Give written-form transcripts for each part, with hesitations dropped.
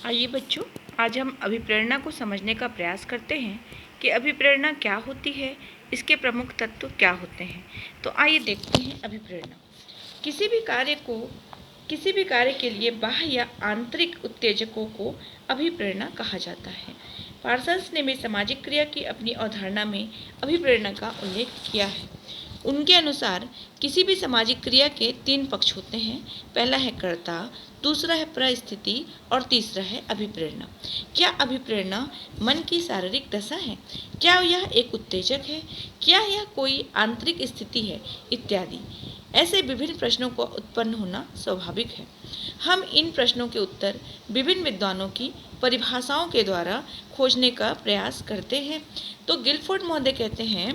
आइए बच्चों, आज हम अभिप्रेरणा को समझने का प्रयास करते हैं कि अभिप्रेरणा क्या होती है, इसके प्रमुख तत्व क्या होते हैं। तो आइए देखते हैं अभिप्रेरणा। किसी भी कार्य के लिए बाह्य या आंतरिक उत्तेजकों को अभिप्रेरणा कहा जाता है। पार्सन्स ने भी सामाजिक क्रिया की अपनी अवधारणा में अभिप्रेरणा का उल्लेख किया है। उनके अनुसार किसी भी सामाजिक क्रिया के 3 पक्ष होते हैं। पहला है कर्ता, दूसरा है परिस्थिति और तीसरा है अभिप्रेरणा। क्या अभिप्रेरणा मन की शारीरिक दशा है? क्या यह एक उत्तेजक है? क्या यह कोई आंतरिक स्थिति है? इत्यादि। ऐसे विभिन्न प्रश्नों को उत्पन्न होना स्वाभाविक है। हम इन प्रश्नों के उत्तर विभिन्न विद्वानों की परिभाषाओं के द्वारा खोजने का प्रयास करते हैं। तो गिलफोर्ड महोदय कहते हैं,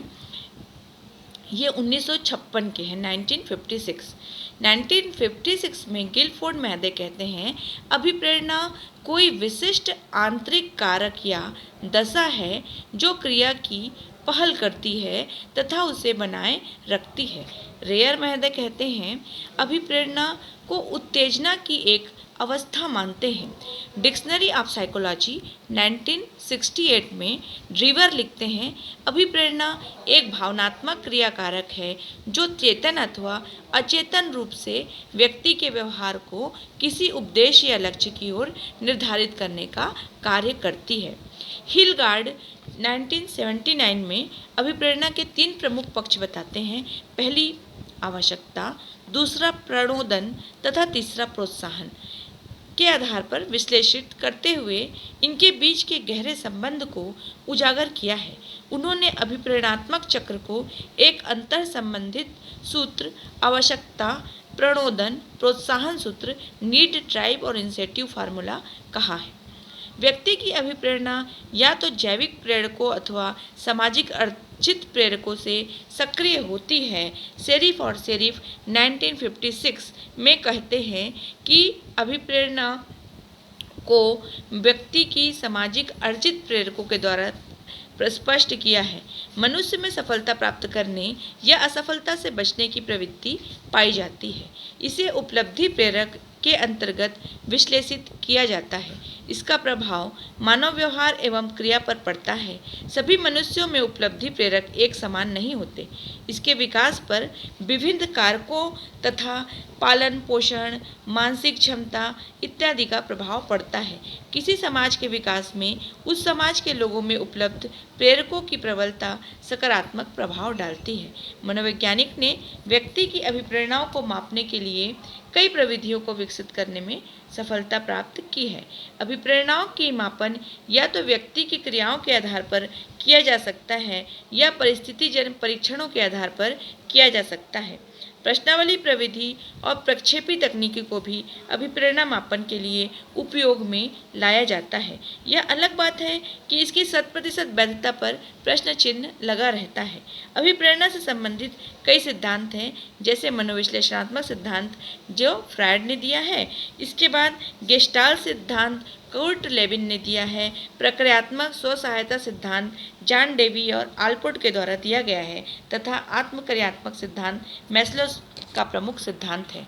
ये 1956 के हैं, 1956। 1956 में गिलफोर्ड महोदय कहते हैं, अभिप्रेरणा कोई विशिष्ट आंतरिक कारक या दशा है जो क्रिया की पहल करती है तथा उसे बनाए रखती है। रेयर महोदय कहते हैं, अभिप्रेरणा को उत्तेजना की एक अवस्था मानते हैं। डिक्शनरी ऑफ साइकोलॉजी 1968 में ड्रीवर लिखते हैं, अभिप्रेरणा एक भावनात्मक क्रियाकारक है जो चेतन अथवा अचेतन रूप से व्यक्ति के व्यवहार को किसी उद्देश्य या लक्ष्य की ओर निर्धारित करने का कार्य करती है। हिलगार्ड 1979 में अभिप्रेरणा के 3 प्रमुख पक्ष बताते हैं। पहली आवश्यकता, दूसरा प्रणोदन तथा तीसरा प्रोत्साहन के आधार पर विश्लेषित करते हुए इनके बीच के गहरे संबंध को उजागर किया है। उन्होंने अभिप्रेरणात्मक चक्र को एक अंतर संबंधित सूत्र, आवश्यकता, प्रणोदन, प्रोत्साहन सूत्र, नीड, ड्राइव और इंसेंटिव फार्मूला कहा है। व्यक्ति की अभिप्रेरणा या तो जैविक प्रेरकों अथवा सामाजिक अर्जित प्रेरकों से सक्रिय होती है। शेरिफ और शेरिफ 1956 में कहते हैं कि अभिप्रेरणा को व्यक्ति की सामाजिक अर्जित प्रेरकों के द्वारा स्पष्ट किया है। मनुष्य में सफलता प्राप्त करने या असफलता से बचने की प्रवृत्ति पाई जाती है। इसे उपलब्धि प्रेरक के अंतर्गत विश्लेषित किया जाता है। इसका प्रभाव मानव व्यवहार एवं क्रिया पर पड़ता है। सभी मनुष्यों में उपलब्धि प्रेरक एक समान नहीं होते। इसके विकास पर विभिन्न कारकों तथा पालन पोषण, मानसिक क्षमता इत्यादि का प्रभाव पड़ता है। किसी समाज के विकास में उस समाज के लोगों में उपलब्ध प्रेरकों की प्रबलता सकारात्मक प्रभाव डालती है। मनोवैज्ञानिक ने व्यक्ति की अभिप्रेरणाओं को मापने के लिए कई प्रविधियों को विकसित करने में सफलता प्राप्त की है। अभिप्रेरणाओं की मापन या तो व्यक्ति की क्रियाओं के आधार पर किया जा सकता है या परिस्थितिजन्य परीक्षणों के आधार पर किया जा सकता है। प्रश्नावली प्रविधि और प्रक्षेपी तकनीकी को भी अभिप्रेरणा मापन के लिए उपयोग में लाया जाता है। यह अलग बात है कि इसकी 100% वैधता पर प्रश्न चिन्ह लगा रहता है। अभिप्रेरणा से संबंधित कई सिद्धांत हैं, जैसे मनोविश्लेषणात्मक सिद्धांत जो फ्रायड ने दिया है। इसके बाद गेस्टाल्ट सिद्धांत कर्ट लेविन ने दिया है। प्रक्रियात्मक स्व सहायता सिद्धांत जॉन डेवी और आल्पोर्ट के द्वारा दिया गया है तथा आत्मक्रियात्मक सिद्धांत मैस्लो का प्रमुख सिद्धांत है।